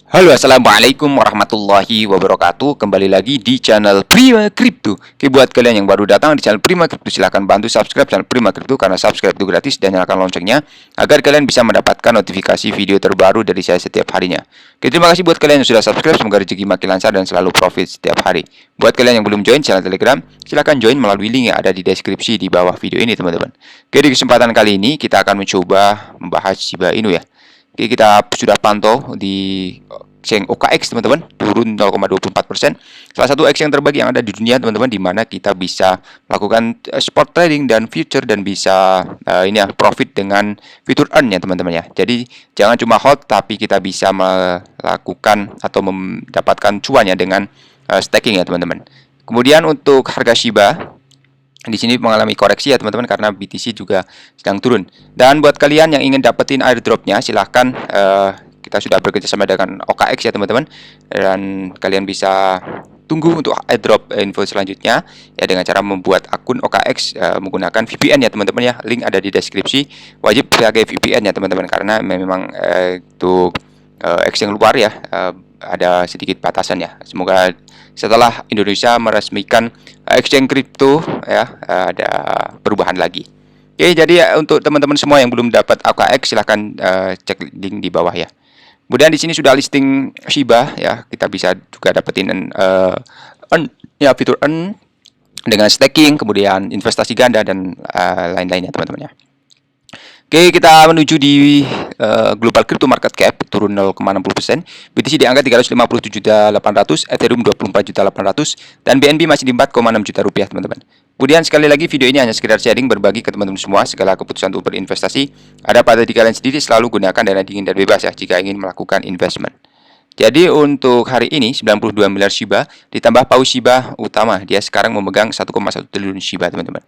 Halo, assalamualaikum warahmatullahi wabarakatuh. Kembali lagi di channel Prima Crypto. Oke, buat kalian yang baru datang di channel Prima Crypto, silahkan bantu subscribe channel Prima Crypto karena subscribe itu gratis, dan nyalakan loncengnya agar kalian bisa mendapatkan notifikasi video terbaru dari saya setiap harinya. Oke, terima kasih buat kalian yang sudah subscribe. Semoga rezeki makin lancar dan selalu profit setiap hari. Buat kalian yang belum join channel Telegram, silahkan join melalui link yang ada di deskripsi di bawah video ini, teman-teman. Oke, di kesempatan kali ini kita akan mencoba membahas Shiba Inu ya. Oke, kita sudah pantau di exchange OKX, teman-teman, turun 0,24%. Salah satu exchange terbagi yang ada di dunia, teman-teman, di mana kita bisa melakukan spot trading dan future dan bisa profit dengan fitur earn ya, teman-teman ya. Jadi jangan cuma hold, tapi kita bisa melakukan atau mendapatkan cuannya dengan staking ya, teman-teman. Kemudian untuk harga Shiba di sini mengalami koreksi ya, teman-teman, karena BTC juga sedang turun. Dan buat kalian yang ingin dapetin airdropnya, silahkan kita sudah bekerja sama dengan OKX ya, teman-teman, dan kalian bisa tunggu untuk airdrop info selanjutnya ya dengan cara membuat akun OKX menggunakan VPN ya, teman-teman ya. Link ada di deskripsi. Wajib pakai VPN ya, teman-teman, karena memang untuk exchange luar ya ada sedikit batasan ya. Semoga setelah Indonesia meresmikan exchange kripto ya ada perubahan lagi. Oke, jadi untuk teman-teman semua yang belum dapat OKX, silahkan cek link di bawah ya. Kemudian di sini sudah listing Shiba ya, kita bisa juga dapetin earn ya, fitur earn dengan staking, kemudian investasi ganda dan lain-lainnya, teman-teman ya. Oke, kita menuju di global crypto market cap turun 0,60%. BTC di angka 357.800, Ethereum 24.800, dan BNB masih di 4,6 juta rupiah, teman-teman. Kemudian sekali lagi video ini hanya sekedar sharing, berbagi ke teman-teman semua. Segala keputusan untuk berinvestasi ada pada diri kalian sendiri. Selalu gunakan dana dingin dan bebas ya jika ingin melakukan investment. Jadi untuk hari ini 92 miliar Shiba ditambah paus Shiba utama, dia sekarang memegang 1,1 triliun Shiba, teman-teman.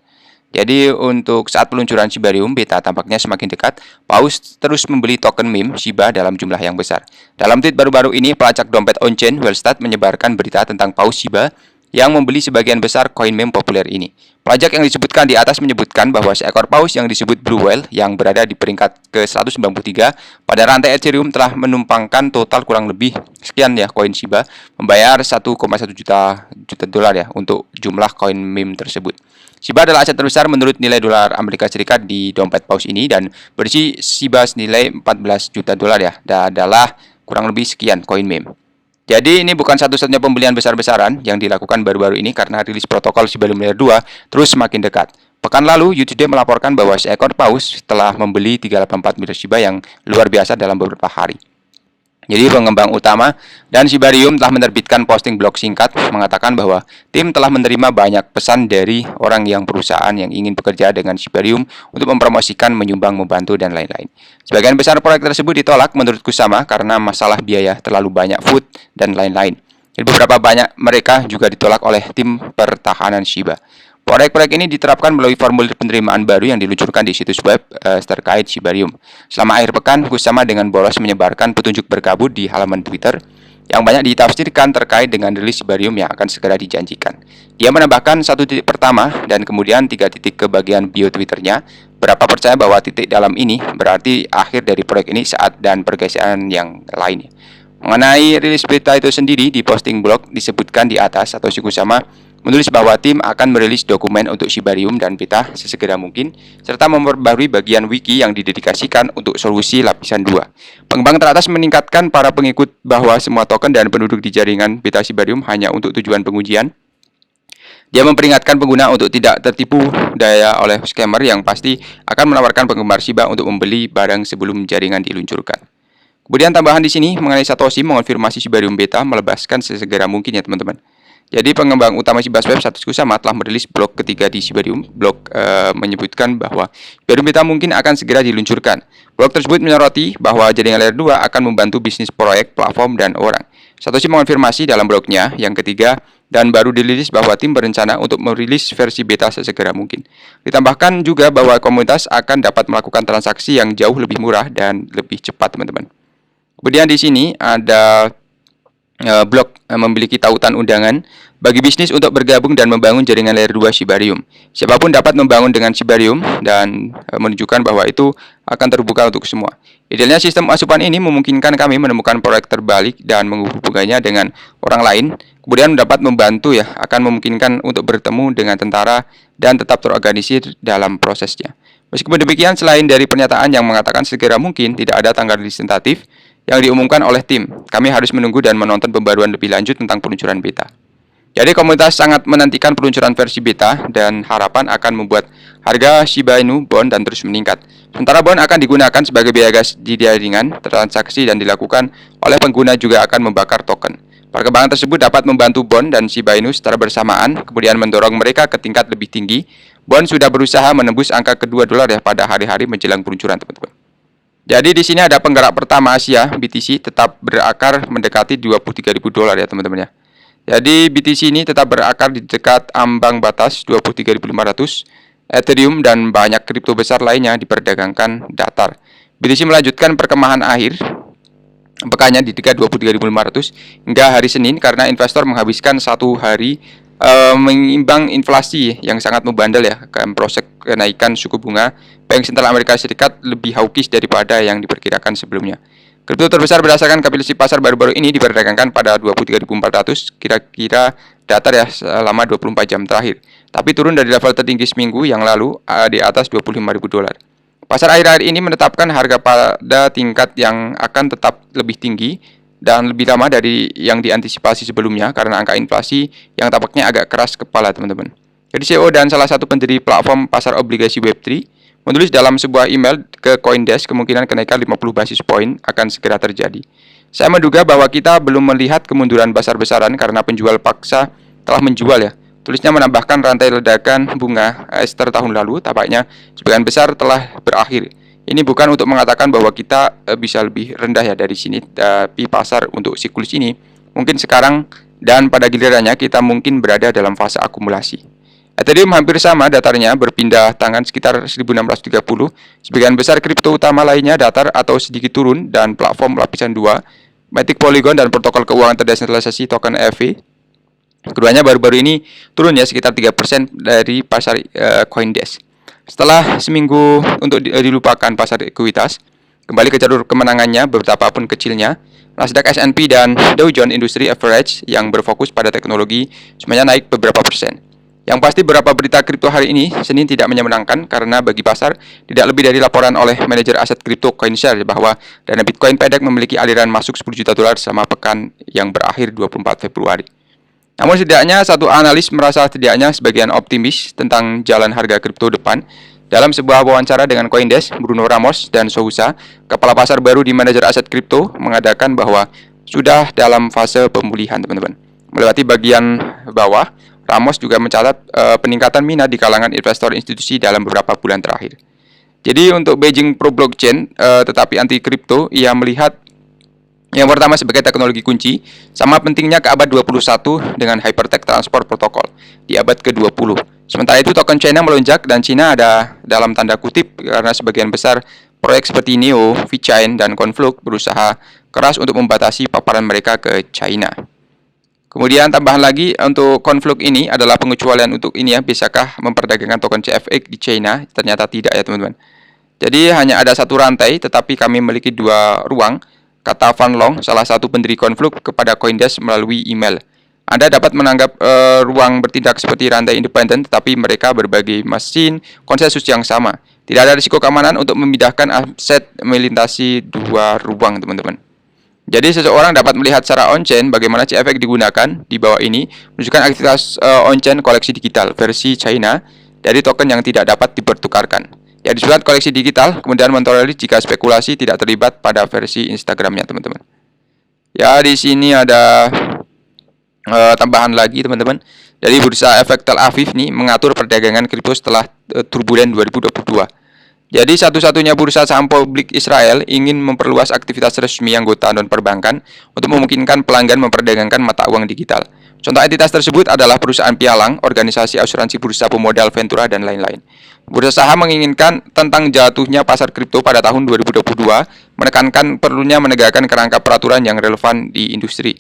Jadi untuk saat peluncuran Shibarium beta tampaknya semakin dekat, paus terus membeli token meme Shiba dalam jumlah yang besar. Dalam tweet baru-baru ini, pelacak dompet on-chain Wellstat menyebarkan berita tentang paus Shiba yang membeli sebagian besar koin meme populer ini. Pelajak yang disebutkan di atas menyebutkan bahwa seekor paus yang disebut Blue Whale yang berada di peringkat ke-193 pada rantai Ethereum telah menumpangkan total kurang lebih sekian ya koin Shiba, membayar 1,1 juta dolar ya untuk jumlah koin meme tersebut. Shiba adalah aset terbesar menurut nilai dolar Amerika Serikat di dompet paus ini, dan berisi Shiba senilai 14 juta dolar ya, dan adalah kurang lebih sekian koin meme. Jadi ini bukan satu-satunya pembelian besar-besaran yang dilakukan baru-baru ini karena rilis protokol Shibarium Layer 2 terus semakin dekat. Pekan lalu, U2D melaporkan bahwa seekor paus telah membeli 384 miliar Shiba yang luar biasa dalam beberapa hari. Jadi pengembang utama dan Shibarium telah menerbitkan posting blog singkat mengatakan bahwa tim telah menerima banyak pesan dari orang yang perusahaan yang ingin bekerja dengan Shibarium untuk mempromosikan, menyumbang, membantu, dan lain-lain. Sebagian besar proyek tersebut ditolak menurutku sama karena masalah biaya, terlalu banyak food, dan lain-lain. Dan beberapa banyak mereka juga ditolak oleh tim pertahanan Shiba. Proyek-proyek ini diterapkan melalui formulir penerimaan baru yang diluncurkan di situs web terkait Shibarium. Selama akhir pekan, Kusama dengan bolos menyebarkan petunjuk berkabut di halaman Twitter yang banyak ditafsirkan terkait dengan rilis Shibarium yang akan segera dijanjikan. Dia menambahkan 1 titik pertama dan kemudian 3 titik ke bagian bio Twitternya. Berapa percaya bahwa titik dalam ini berarti akhir dari proyek ini saat dan pergeseran yang lainnya. Mengenai rilis berita itu sendiri, di posting blog disebutkan di atas atau Kusama menulis bahwa tim akan merilis dokumen untuk Shibarium dan beta sesegera mungkin, serta memperbarui bagian wiki yang didedikasikan untuk solusi lapisan 2. Pengembang teratas meningkatkan para pengikut bahwa semua token dan penduduk di jaringan beta Shibarium hanya untuk tujuan pengujian. Dia memperingatkan pengguna untuk tidak tertipu daya oleh scammer yang pasti akan menawarkan penggemar Shiba untuk membeli barang sebelum jaringan diluncurkan. Kemudian tambahan di sini mengenai Satoshi mengonfirmasi Shibarium beta melebaskan sesegera mungkin ya, teman-teman. Jadi pengembang utama Shibaswap Satoshi Kusama telah merilis blog ketiga di Shibarium. Blog menyebutkan bahwa Shibarium beta mungkin akan segera diluncurkan. Blog tersebut menyoroti bahwa jaringan layer 2 akan membantu bisnis proyek, platform, dan orang. Satoshi mengonfirmasi dalam blognya yang ketiga dan baru dirilis bahwa tim berencana untuk merilis versi beta sesegera mungkin. Ditambahkan juga bahwa komunitas akan dapat melakukan transaksi yang jauh lebih murah dan lebih cepat, teman-teman. Kemudian di sini ada blog memiliki tautan undangan bagi bisnis untuk bergabung dan membangun jaringan layer 2 Shibarium. Siapapun dapat membangun dengan Shibarium dan menunjukkan bahwa itu akan terbuka untuk semua. Idealnya sistem asupan ini memungkinkan kami menemukan proyek terbalik dan menghubungkannya dengan orang lain, kemudian dapat membantu akan memungkinkan untuk bertemu dengan tentara dan tetap terorganisir dalam prosesnya. Meskipun demikian, selain dari pernyataan yang mengatakan segera mungkin, tidak ada tanggal rilis tentatif yang diumumkan oleh tim. Kami harus menunggu dan menonton pembaruan lebih lanjut tentang peluncuran beta. Jadi komunitas sangat menantikan peluncuran versi beta dan harapan akan membuat harga Shiba Inu Bond dan terus meningkat. Sementara Bond akan digunakan sebagai biaya gas di jaringan, transaksi dan dilakukan oleh pengguna juga akan membakar token. Perkembangan tersebut dapat membantu Bond dan Shiba Inu secara bersamaan, kemudian mendorong mereka ke tingkat lebih tinggi. Bond sudah berusaha menembus angka kedua dolar pada hari-hari menjelang peluncuran, teman-teman. Jadi di sini ada penggerak pertama Asia, BTC, tetap berakar mendekati 23.000 dolar ya, teman-teman ya. Jadi BTC ini tetap berakar di dekat ambang batas 23.500. Ethereum dan banyak kripto besar lainnya diperdagangkan datar. BTC melanjutkan perkemahan akhir pekannya di dekat 23.500 hingga hari Senin karena investor menghabiskan satu hari mengimbang inflasi yang sangat membandel proses kenaikan suku bunga Bank Sentral Amerika Serikat lebih hawkish daripada yang diperkirakan sebelumnya. Kripto terbesar berdasarkan kapitalisasi pasar baru-baru ini diperdagangkan pada 23.400, kira-kira datar selama 24 jam terakhir, tapi turun dari level tertinggi seminggu yang lalu di atas 25.000 dolar. Pasar akhir-akhir ini menetapkan harga pada tingkat yang akan tetap lebih tinggi dan lebih lama dari yang diantisipasi sebelumnya karena angka inflasi yang tampaknya agak keras kepala, teman-teman. Jadi CEO dan salah satu pendiri platform pasar obligasi Web3 menulis dalam sebuah email ke CoinDesk kemungkinan kenaikan 50 basis poin akan segera terjadi. Saya menduga bahwa kita belum melihat kemunduran besar-besaran karena penjual paksa telah menjual Tulisnya menambahkan rantai ledakan bunga Ester tahun lalu tampaknya sebagian besar telah berakhir. Ini bukan untuk mengatakan bahwa kita bisa lebih rendah dari sini, tapi pasar untuk siklus ini mungkin sekarang dan pada gilirannya kita mungkin berada dalam fase akumulasi. Ethereum hampir sama datarnya berpindah tangan sekitar 1630. Sebagian besar kripto utama lainnya datar atau sedikit turun dan platform lapisan 2, Matic Polygon dan protokol keuangan terdesentralisasi token EV. Keduanya baru-baru ini turun sekitar 3% dari pasar CoinDesk. Setelah seminggu untuk dilupakan pasar ekuitas, kembali ke jalur kemenangannya betapapun kecilnya. Nasdaq, S&P dan Dow Jones Industry Average yang berfokus pada teknologi semuanya naik beberapa persen. Yang pasti beberapa berita kripto hari ini Senin tidak menyenangkan karena bagi pasar tidak lebih dari laporan oleh manajer aset kripto CoinShare bahwa dana Bitcoin pendek memiliki aliran masuk 10 juta dolar selama pekan yang berakhir 24 Februari. Namun setidaknya satu analis merasa setidaknya sebagian optimis tentang jalan harga kripto depan. Dalam sebuah wawancara dengan CoinDesk, Bruno Ramos dan Sousa, kepala pasar baru di manajer aset kripto, mengatakan bahwa sudah dalam fase pemulihan, teman-teman. Melewati bagian bawah, Ramos juga mencatat peningkatan minat di kalangan investor institusi dalam beberapa bulan terakhir. Jadi untuk Beijing Pro Blockchain tetapi anti kripto, ia melihat yang pertama sebagai teknologi kunci, sama pentingnya ke abad 21 dengan Hypertext Transport Protocol di abad ke-20. Sementara itu token China melonjak dan China ada dalam tanda kutip karena sebagian besar proyek seperti Neo, VeChain, dan Conflux berusaha keras untuk membatasi paparan mereka ke China. Kemudian tambahan lagi untuk Conflux ini adalah pengecualian untuk ini bisakah memperdagangkan token CFX di China? Ternyata tidak teman-teman. Jadi hanya ada satu rantai tetapi kami memiliki dua ruang, kata Van Long, salah satu pendiri Conflux kepada CoinDesk melalui email. Anda dapat menganggap ruang bertindak seperti rantai independen tetapi mereka berbagai mesin konsensus yang sama. Tidak ada risiko keamanan untuk memindahkan aset melintasi dua ruang, teman-teman. Jadi seseorang dapat melihat secara on-chain bagaimana CFX digunakan. Di bawah ini menunjukkan aktivitas on-chain koleksi digital versi China dari token yang tidak dapat dipertukarkan. Ya disurat koleksi digital, kemudian mentolerir jika spekulasi tidak terlibat pada versi Instagramnya, teman-teman. Ya di sini ada tambahan lagi, teman-teman. Dari bursa efek Tel Aviv nih mengatur perdagangan kripto setelah turbulen 2022. Jadi satu-satunya bursa saham publik Israel ingin memperluas aktivitas resmi anggota non-perbankan untuk memungkinkan pelanggan memperdagangkan mata uang digital. Contoh entitas tersebut adalah perusahaan pialang, organisasi asuransi bursa pemodal Ventura, dan lain-lain. Bursa saham menginginkan tentang jatuhnya pasar kripto pada tahun 2022, menekankan perlunya menegakkan kerangka peraturan yang relevan di industri.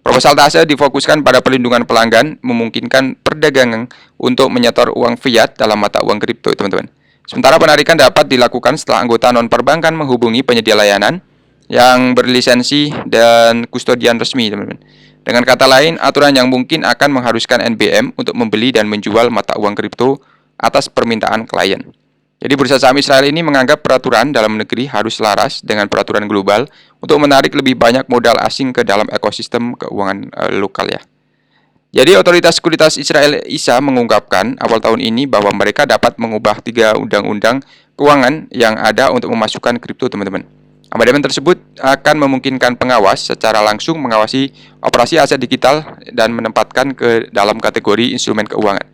Proposal tase difokuskan pada perlindungan pelanggan, memungkinkan perdagangan untuk menyetor uang fiat dalam mata uang kripto, teman-teman. Sementara penarikan dapat dilakukan setelah anggota non-perbankan menghubungi penyedia layanan yang berlisensi dan kustodian resmi, teman-teman. Dengan kata lain, aturan yang mungkin akan mengharuskan NBM untuk membeli dan menjual mata uang kripto atas permintaan klien. Jadi bursa saham Israel ini menganggap peraturan dalam negeri harus selaras dengan peraturan global untuk menarik lebih banyak modal asing ke dalam ekosistem keuangan lokal ya. Jadi otoritas sekuritas Israel ISA mengungkapkan awal tahun ini bahwa mereka dapat mengubah 3 undang-undang keuangan yang ada untuk memasukkan kripto, teman-teman. Amandemen tersebut akan memungkinkan pengawas secara langsung mengawasi operasi aset digital dan menempatkan ke dalam kategori instrumen keuangan.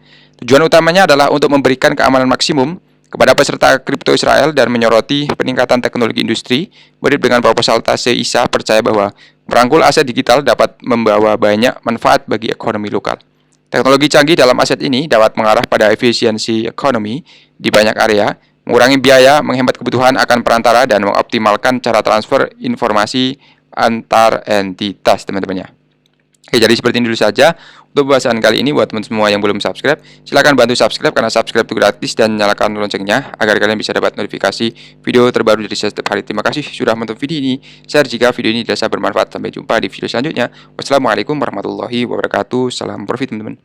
Tujuan utamanya adalah untuk memberikan keamanan maksimum kepada peserta kripto Israel dan menyoroti peningkatan teknologi industri. Mirip dengan proposal tase ISA percaya bahwa merangkul aset digital dapat membawa banyak manfaat bagi ekonomi lokal. Teknologi canggih dalam aset ini dapat mengarah pada efisiensi ekonomi di banyak area, mengurangi biaya, menghemat kebutuhan akan perantara, dan mengoptimalkan cara transfer informasi antar entitas, teman-temannya. Oke, jadi seperti ini dulu saja untuk pembahasan kali ini. Buat teman semua yang belum subscribe, silahkan bantu subscribe karena subscribe itu gratis, dan nyalakan loncengnya agar kalian bisa dapat notifikasi video terbaru dari saya setiap hari. Terima kasih sudah menonton video ini. Share jika video ini dirasa bermanfaat. Sampai jumpa di video selanjutnya. Wassalamualaikum warahmatullahi wabarakatuh. Salam profit, teman-teman.